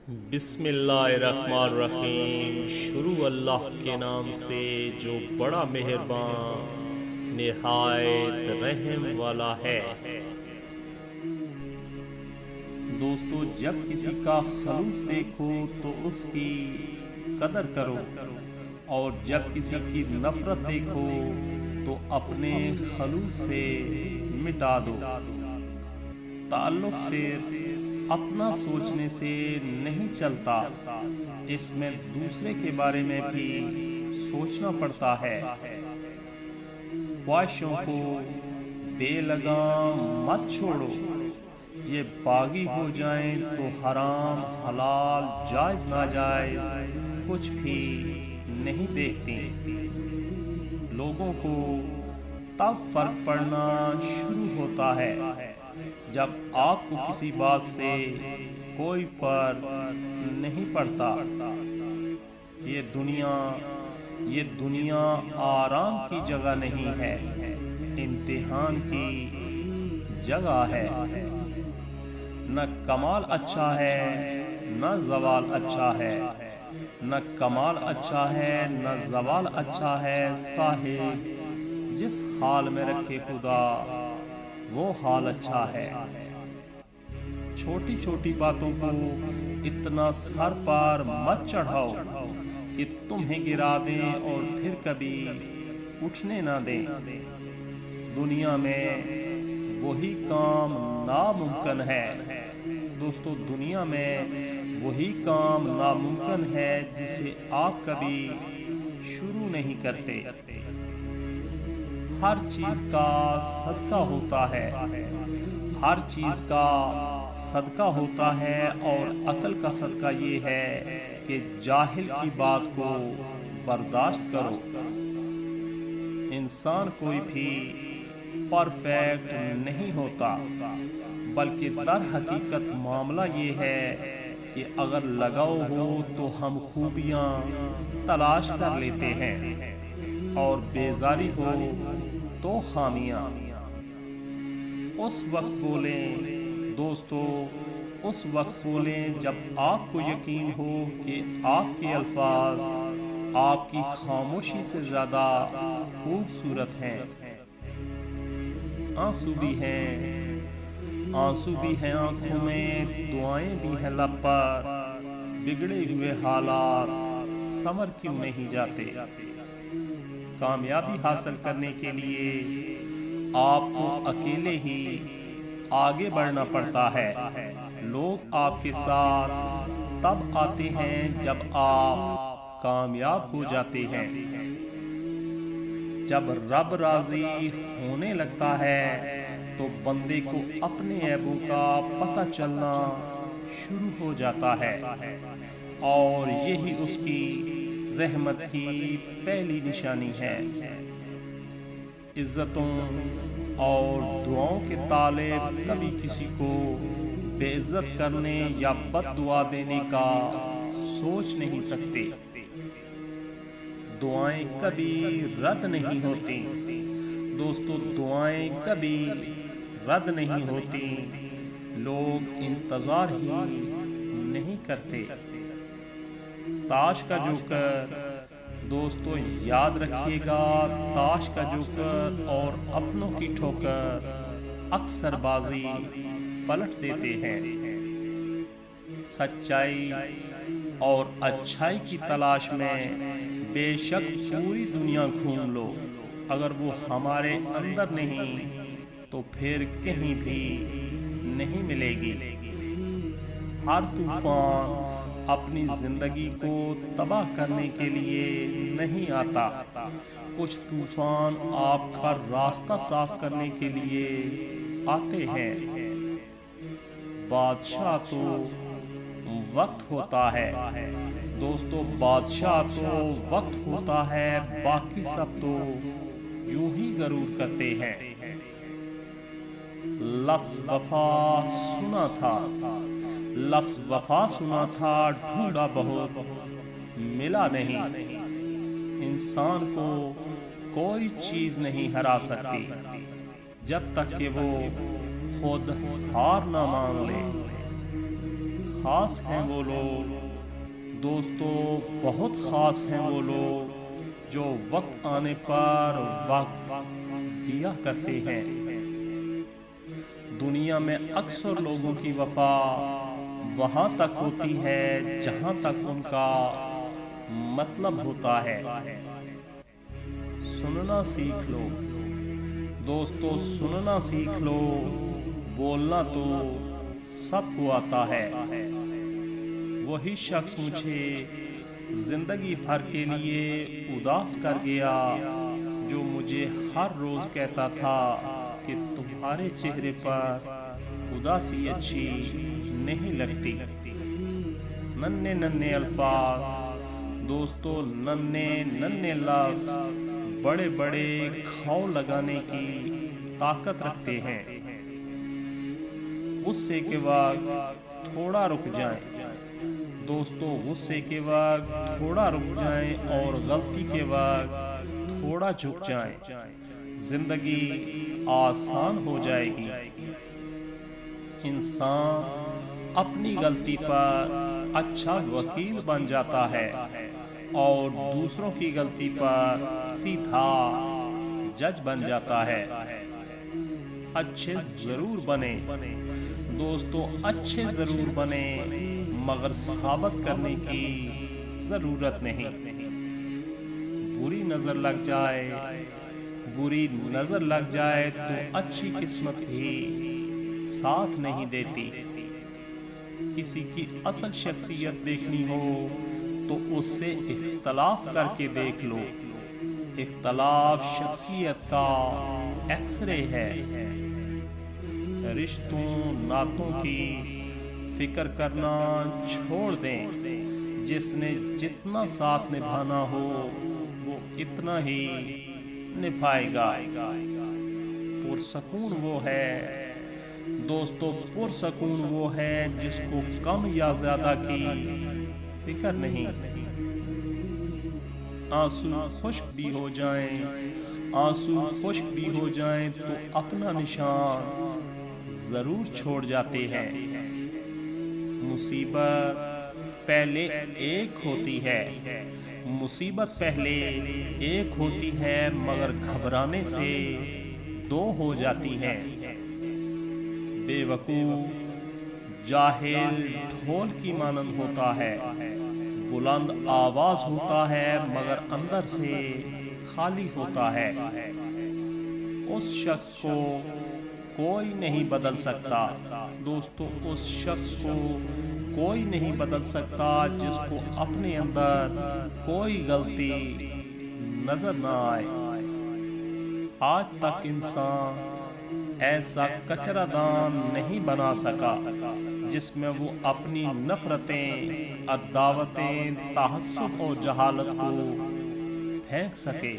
بسم اللہ الرحمن الرحیم۔ شروع اللہ کے نام سے جو بڑا مہربان نہایت رحم والا ہے۔ دوستو، جب کسی کا خلوص دیکھو تو اس کی قدر کرو، اور جب کسی کی نفرت دیکھو تو اپنے خلوص سے مٹا دو۔ تعلق صرف اپنا سوچنے سے نہیں چلتا، اس میں دوسرے کے بارے میں بھی سوچنا پڑتا ہے۔ خواہشوں کو بے لگام مت چھوڑو، یہ باغی ہو جائیں تو حرام حلال جائز ناجائز کچھ بھی نہیں دیکھتی۔ لوگوں کو تب فرق پڑنا شروع ہوتا ہے جب آپ کو کسی بات سے کوئی فرق نہیں پڑتا۔ یہ دنیا آرام کی جگہ نہیں ہے، امتحان کی جگہ ہے۔ نہ کمال اچھا ہے نہ زوال اچھا ہے، نہ کمال اچھا ہے نہ زوال اچھا ہے۔ صاحب جس حال میں رکھے خدا وہ حال اچھا ہے۔ چھوٹی چھوٹی باتوں کو اتنا سر پر مت چڑھاؤ کہ تمہیں گرا دیں اور پھر کبھی اٹھنے نہ دیں۔ دنیا میں وہی کام ناممکن ہے، دوستو، دنیا میں وہی کام ناممکن ہے جسے آپ کبھی شروع نہیں کرتے۔ ہر چیز کا صدقہ ہوتا ہے، ہر چیز کا صدقہ ہوتا ہے، اور عقل کا صدقہ یہ ہے کہ جاہل کی بات کو برداشت کرو۔ انسان کوئی بھی پرفیکٹ نہیں ہوتا، بلکہ در حقیقت معاملہ یہ ہے کہ اگر لگاؤ ہو تو ہم خوبیاں تلاش کر لیتے ہیں، اور بیزاری ہو تو خامیاں۔ اس وقت بولیں دوستو، اس وقت بولیں جب آپ کو یقین ہو کہ آپ کے الفاظ آپ کی خاموشی سے زیادہ خوبصورت ہیں۔ آنسو بھی ہیں آنکھوں میں، دعائیں بھی ہیں لب پر، بگڑے ہوئے حالات سنور کیوں نہیں جاتے؟ کامیابی حاصل کرنے کے لیے آپ کو اکیلے ہی آگے بڑھنا پڑتا ہے۔ لوگ آپ کے ساتھ تب آتے ہیں جب آپ کامیاب ہو جاتے ہیں۔ جب رب راضی ہونے لگتا ہے تو بندے کو اپنے عیبوں کا پتہ چلنا شروع ہو جاتا ہے، اور یہی اس کی رحمت کی پہلی نشانی ہے۔ عزتوں اور دعاؤں کے طالب کبھی کسی کو بے عزت کرنے یا بد دعا دینے کا سوچ نہیں سکتے۔ دعائیں کبھی رد نہیں ہوتی، دوستو، دعائیں کبھی رد نہیں ہوتی، لوگ انتظار ہی نہیں کرتے۔ تاش کا جوکر، دوستو یاد رکھیے گا، تاش کا جوکر اور اپنوں کی ٹھوکر اکثر بازی پلٹ دیتے ہیں۔ سچائی اور اچھائی کی تلاش میں بے شک پوری دنیا گھوم لو، اگر وہ ہمارے اندر نہیں تو پھر کہیں بھی نہیں ملے گی۔ ہر طوفان اپنی زندگی کو تباہ کرنے کے لیے نہیں آتا، کچھ طوفان آپ کا راستہ صاف کرنے کے لیے آتے ہیں۔ بادشاہ تو وقت ہوتا ہے، دوستو، بادشاہ تو وقت ہوتا ہے، باقی سب تو یوں ہی غرور کرتے ہیں۔ لفظ وفا سنا تھا، ڈھونڈا بہت ملا نہیں۔ انسان کو کوئی چیز نہیں ہرا سکتی جب تک کہ وہ خود ہار نہ مان لے۔ خاص ہیں وہ لوگ دوستو، بہت خاص ہیں وہ لوگ جو وقت آنے پر وقت دیا کرتے ہیں۔ دنیا میں اکثر لوگوں کی وفا وہاں تک ہوتی ہے جہاں تک ان کا مطلب ہوتا ہے۔ سننا سیکھ لو دوستو، سننا سیکھ لو، بولنا تو سب کو آتا ہے۔ وہی شخص مجھے زندگی بھر کے لیے اداس کر گیا جو مجھے ہر روز کہتا تھا کہ تمہارے چہرے پر اداسی اچھی نہیں لگتی۔ ننھے ننھے الفاظ دوستو، ننھے ننھے لفظ بڑے بڑے گھاؤ لگانے کی طاقت رکھتے ہیں۔ غصے کے وقت تھوڑا رک جائیں دوستو، غصے کے وقت تھوڑا رک جائیں اور غلطی کے وقت تھوڑا جھک جائیں، زندگی آسان ہو جائے گی۔ انسان اپنی غلطی پر اچھا وکیل بن جاتا ہے اور دوسروں کی غلطی پر سیدھا جج بن جاتا ہے۔ اچھے ضرور بنے دوستو، اچھے ضرور بنے، مگر ثابت کرنے کی ضرورت نہیں۔ بری نظر لگ جائے تو اچھی قسمت بھی ساتھ نہیں دیتی۔ کسی کی اصل شخصیت دیکھنی ہو تو اس سے اختلاف کر کے دیکھ لو۔ اختلاف شخصیت کا ایکس رے ہے۔ رشتوں ناتوں کی فکر کرنا چھوڑ دیں، جس نے جتنا ساتھ نبھانا ہو وہ اتنا ہی نبھائے گا۔ پرسکون وہ ہے دوستو، پرسکون وہ ہے جس کو کم یا زیادہ کی فکر نہیں۔ آنسو خشک بھی ہو جائیں تو اپنا نشان ضرور چھوڑ جاتے ہیں۔ مصیبت پہلے ایک ہوتی ہے مگر گھبرانے سے دو ہو جاتی ہے۔ بے وقوف جاہل ڈھول کی مانند ہوتا ہے، بلند آواز ہوتا ہے مگر اندر سے خالی ہوتا ہے۔ اس شخص کو کوئی نہیں بدل سکتا دوستو، اس شخص کو کوئی نہیں بدل سکتا جس کو اپنے اندر کوئی غلطی نظر نہ آئے۔ آج تک انسان ایسا کچرا دان نہیں بنا سکا جس میں وہ اپنی نفرتیں، عداوتیں، تعصب اور جہالت کو پھینک سکے۔